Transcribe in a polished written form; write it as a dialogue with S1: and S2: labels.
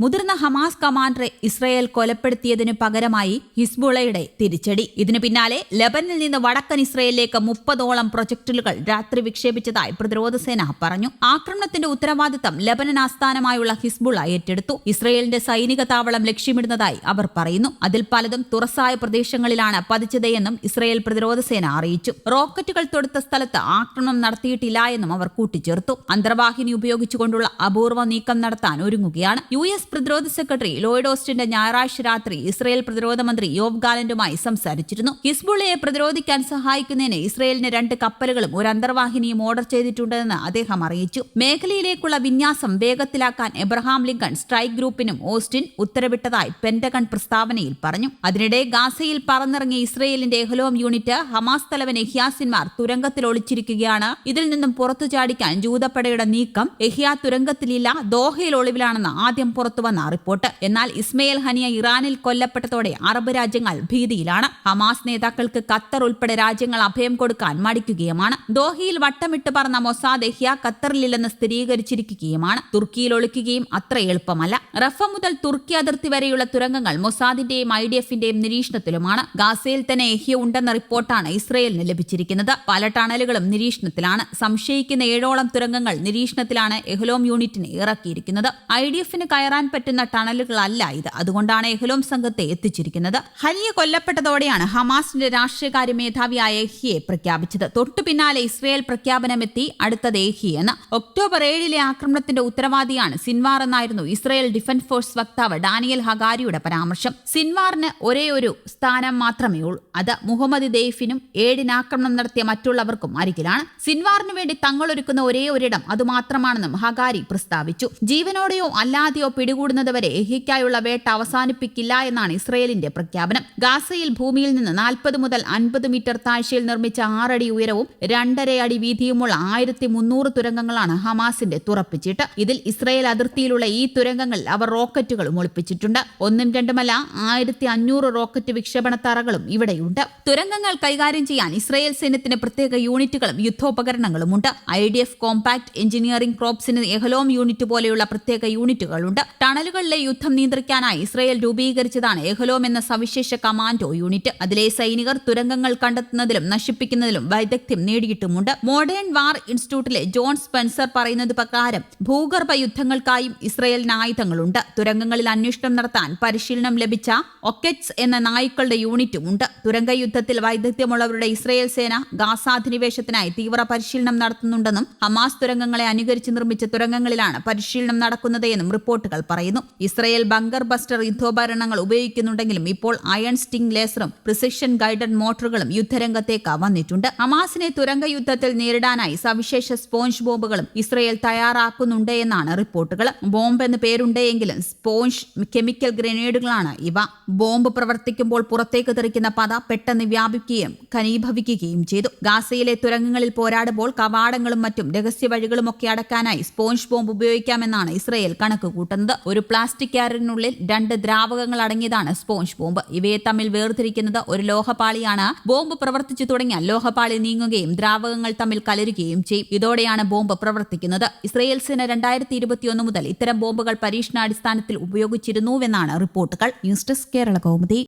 S1: മുതിർന്ന Hamas കമാൻഡറെ Israel കൊലപ്പെടുത്തിയതിനു പകരമായി ഹിസ്ബുള്ളയുടെ തിരിച്ചടി. ഇതിനു പിന്നാലെ ലെബനിൽ നിന്ന് വടക്കൻ ഇസ്രയേലിലേക്ക് 30ഓളം പ്രൊജക്ടിലുകൾ രാത്രി വിക്ഷേപിച്ചതായി പ്രതിരോധ സേന പറഞ്ഞു. ആക്രമണത്തിന്റെ ഉത്തരവാദിത്തം ലെബനൻ ആസ്ഥാനമായുള്ള ഹിസ്ബുള്ള ഏറ്റെടുത്തു. ഇസ്രയേലിന്റെ സൈനിക താവളം ലക്ഷ്യമിടുന്നതായി അവർ പറയുന്നു. അതിൽ പലതും തുറസായ പ്രദേശങ്ങളിലാണ് പതിച്ചതെന്നും ഇസ്രയേൽ പ്രതിരോധ സേന അറിയിച്ചു. റോക്കറ്റുകൾ തൊടുത്ത സ്ഥലത്ത് ആക്രമണം നടത്തിയിട്ടില്ല എന്നും അവർ കൂട്ടിച്ചേർത്തു. അന്തർവാഹിനി ഉപയോഗിച്ചുകൊണ്ടുള്ള അപൂർവ നീക്കം നടത്താൻ ഒരുങ്ങുകയാണ്. US പ്രതിരോധ സെക്രട്ടറി ലോയിഡ് ഓസ്റ്റിന്റെ ഞായറാഴ്ച രാത്രി ഇസ്രയേൽ പ്രതിരോധ മന്ത്രി യോവ് ഗാലന്റുമായി സംസാരിച്ചിരുന്നു. ഹിസ്ബുള്ളയെ പ്രതിരോധിക്കാൻ സഹായിക്കുന്നതിന് ഇസ്രയേലിന് 2 കപ്പലുകളും ഒരു അന്തർവാഹിനിയും ഓർഡർ ചെയ്തിട്ടുണ്ടെന്ന് അദ്ദേഹം അറിയിച്ചു. മേഖലയിലേക്കുള്ള വിന്യാസം വേഗത്തിലാക്കാൻ എബ്രഹാം ലിങ്കൺ സ്ട്രൈക്ക് ഗ്രൂപ്പിനും ഓസ്റ്റിൻ ഉത്തരവിട്ടതായി പെന്റഗൺ പ്രസ്താവനയിൽ പറഞ്ഞു. അതിനിടെ ഗാസയിൽ പറന്നിറങ്ങിയ ഇസ്രയേലിന്റെ എഹ്ലോം യൂണിറ്റ് ഹമാസ് തലവൻ യഹ്യാ സിൻവാർ തുരങ്കത്തിൽ ഒളിച്ചിരിക്കുകയാണ്. ഇതിൽ നിന്നും പുറത്തു ചാടിക്കാൻ ജൂതപ്പടയുടെ നീക്കം. യഹ്യാ തുരങ്കത്തിലില്ല, ദോഹയിൽ ഒളിവിലാണെന്ന് ആദ്യം പുറത്തുവന്ന റിപ്പോർട്ട്. എന്നാൽ ഇസ്മയിൽ ഹനിയ ഇറാനിൽ കൊല്ലപ്പെട്ടതോടെ അറബ് രാജ്യങ്ങൾ ഭീതിയിലാണ്. ഹമാസ് നേതാക്കൾക്ക് ഖത്തർ ഉൾപ്പെടെ രാജ്യങ്ങൾ അഭയം കൊടുക്കാൻ മടിക്കുകയുമാണ്. ദോഹയിൽ വട്ടമിട്ട് പറന്ന മൊസാദ് യഹ്യാ ഖത്തറിലില്ലെന്ന് സ്ഥിരീകരിച്ചിരിക്കുകയുമാണ്. തുർക്കിയിൽ ഒളിക്കുകയും അത്ര എളുപ്പമല്ല. റഫ മുതൽ തുർക്കി അതിർത്തി വരെയുള്ള തുരങ്കങ്ങൾ മൊസാദിന്റെയും IDFന്റെയും നിരീക്ഷണത്തിലുമാണ്. ഗാസയിൽ തന്നെ യഹ്യ ഉണ്ടെന്ന റിപ്പോർട്ടാണ് ഇസ്രയേലിന് ലഭിച്ചിരിക്കുന്നത്. പല ടണലുകളും നിരീക്ഷണത്തിലാണ്. സംശയിക്കുന്ന 7ഓളം തുരങ്കങ്ങൾ നിരീക്ഷണത്തിലാണ് എഹ്ലോം യൂണിറ്റിനെ ഇറക്കിയിരിക്കുന്നത്. IDFന് കയറാൻ പറ്റുന്ന ടണലുകളല്ല ഇത്. അതുകൊണ്ടാണ് എഹ്ലോം സംഘത്തെ എത്തിച്ചിരിക്കുന്നത്. ഹനിയ കൊല്ലപ്പെട്ടതോടെയാണ് ഹമാസിന്റെ രാഷ്ട്രീയകാര്യ മേധാവിയായ യഹ്യയെ പ്രഖ്യാപിച്ചത്. തൊട്ടു പിന്നാലെ ഇസ്രയേൽ പ്രഖ്യാപനമെത്തി. അടുത്തത് യഹ്യയെന്ന്. ഒക്ടോബർ 7 ആക്രമണത്തിന്റെ ഉത്തരവാദിയാണ് സിൻവാർ എന്നായിരുന്നു ഇസ്രയേൽ ഡിഫൻസ് ഫോഴ്സ് വക്താവ് ഡാനിയൽ ഹഗാരിയുടെ പരാമർശം. സിൻവാറിന് ഒരേ ഒരു സ്ഥാനം മാത്രമേ ഉള്ളൂ. അത് മുഹമ്മദ് ദെയ്ഫിനും 7 ആക്രമണം നടത്തിയ മറ്റുള്ളവർക്കും അരികിലാണ്. സിൻവാറിനു വേണ്ടി തങ്ങളൊരുക്കുന്ന ഒരേ ഒരിടം അതുമാത്രമാണെന്നും ഹഗാരി പ്രസ്താവിച്ചു. ജീവനോടെയോ അല്ലാതെയോ പിടികൂടുന്നതുവരെ യഹ്യയ്ക്കായുള്ള വേട്ട അവസാനിപ്പിക്കില്ല എന്നാണ് ഇസ്രയേലിന്റെ പ്രഖ്യാപനം. ഗാസയിൽ ഭൂമിയിൽ നിന്ന് 40 മുതൽ 50 മീറ്റർ താഴ്ചയിൽ നിർമ്മിച്ച 6 അടി ഉയരവും 2.5 അടി വീതിയുമുള്ള 1300 തുരങ്കങ്ങളാണ് ഹമാസിന്റെ തുറപ്പിച്ചിട്ട്. ഇതിൽ ഇസ്രയേൽ അതിർത്തിയിലുള്ള ഈ തുരങ്കങ്ങളിൽ അവർ റോക്കറ്റുകളും ഒളിപ്പിച്ചിട്ടുണ്ട്. 1ഉം 2ഉമല്ല 1500 റോക്കറ്റ് വിക്ഷേപണ തറകളും ഇവിടെയുണ്ട്. തുരങ്കങ്ങൾ കൈകാര്യം ചെയ്യാൻ ഇസ്രയേൽ സൈന്യത്തിന് പ്രത്യേക യൂണിറ്റുകളും യുദ്ധോപകരണങ്ങളുമുണ്ട്. IDF കോമ്പാക്ട് എഞ്ചിനീയറിംഗ് ക്രോപ്സിന് എഹ്ലോം യൂണിറ്റ് പോലെയുള്ള പ്രത്യേക യൂണിറ്റുകളുണ്ട്. ടണലുകളിലെ യുദ്ധം നിയന്ത്രിക്കാനായി ഇസ്രയേൽ രൂപീകരിച്ചതാണ് എഹ്ലോം എന്ന സവിശേഷ കമാൻഡോ യൂണിറ്റ്. അതിലെ സൈനികർ തുരങ്കങ്ങൾ കണ്ടെത്തുന്നതിലും നശിപ്പിക്കുന്നതിലും വൈദഗ്ധ്യം നേടിയിട്ടുമുണ്ട്. മോഡേൺ വാർ ഇൻസ്റ്റിറ്റ്യൂട്ടിലെ ജോൺ സ്പെൻസർ പറയുന്നത് പ്രകാരം ഭൂഗർഭ യുദ്ധങ്ങൾക്കായും ഇസ്രയേലിന് ആയുധങ്ങളുണ്ട്. തുരങ്കങ്ങളിൽ അന്വേഷണം നടത്താൻ പരിശീലനം ലഭിച്ച ഒക്കെറ്റ്സ് എന്ന നായ്ക്കളുടെ യൂണിറ്റും ഉണ്ട്. തുരങ്ക യുദ്ധത്തിൽ വൈദഗ്ധ്യമുള്ളവരുടെ ഇസ്രയേൽ സേന ഗാസാധിനിവേശത്തിനായി തീവ്ര പരിശീലനം നടത്തുന്നുണ്ടെന്നും ഹമാസ് തുരങ്കങ്ങളെ അനുകരിച്ച് നിർമ്മിച്ച തുരങ്കങ്ങളിലാണ് പരിശീലനം നടക്കുന്നത് എന്നും റിപ്പോർട്ടുകൾ പറയുന്നു. ഇസ്രയേൽ ബങ്കർ ബസ്റ്റർ യുദ്ധോപകരണങ്ങൾ ഉപയോഗിക്കുന്നുണ്ടെങ്കിലും ഇപ്പോൾ അയൺ സ്റ്റിംഗ് ലേസറും പ്രിസിഷൻ ഗൈഡഡ് മോട്ടോറുകളും യുദ്ധരംഗത്തേക്ക് വന്നിട്ടുണ്ട്. ഹമാസിനെ തുരങ്ക യുദ്ധത്തിൽ നേരിടാനായി സവിശേഷ സ്പോഞ്ച് ബോംബുകളും ഇസ്രയേൽ തയ്യാറാക്കുന്നുണ്ട് എന്നാണ് റിപ്പോർട്ടുകൾ. ബോംബ് എന്ന് പേരുണ്ടെങ്കിലും സ്പോഞ്ച് കെമിക്കൽ ഗ്രനേഡുകളാണ് ഇവ. ബോംബ് പ്രവർത്തിക്കുമ്പോൾ പുറത്തേക്ക് തെറിക്കുന്ന പത പെട്ടെന്ന് വ്യാപിക്കുകയും ഘനീഭവിക്കുകയും ചെയ്തു. ഗാസയിലെ തുരങ്കങ്ങളിൽ പോരാടുമ്പോൾ കവാടങ്ങളും മറ്റും രഹസ്യ വഴികളുമൊക്കെ അടക്കാനായി സ്പോഞ്ച് ബോംബ് ഉപയോഗിക്കാമെന്നാണ് ഇസ്രയേൽ കണക്ക് കൂട്ടുന്നത്. ഒരു പ്ലാസ്റ്റിക് ക്യാരറ്റിനുള്ളിൽ 2 ദ്രാവകങ്ങൾ അടങ്ങിയതാണ് സ്പോഞ്ച് ബോംബ്. ഇവയെ തമ്മിൽ വേർതിരിക്കുന്നത് ഒരു ലോഹപാളിയാണ്. ബോംബ് പ്രവർത്തിച്ചു തുടങ്ങിയാൽ ലോഹപാളി നീങ്ങുകയും ദ്രാവകങ്ങൾ തമ്മിൽ കലരുകയും ചെയ്യും. ഇതോടെയാണ് ബോംബ് പ്രവർത്തിക്കുന്നത്. ഇസ്രയേൽ സേന 2021 മുതൽ ഇത്തരം ബോംബുകൾ പരീക്ഷണാടിസ്ഥാനത്തിൽ ഉപയോഗിച്ചിരുന്നുവെന്നാണ് റിപ്പോർട്ടുകൾ. News desk Kerala Kaumudi.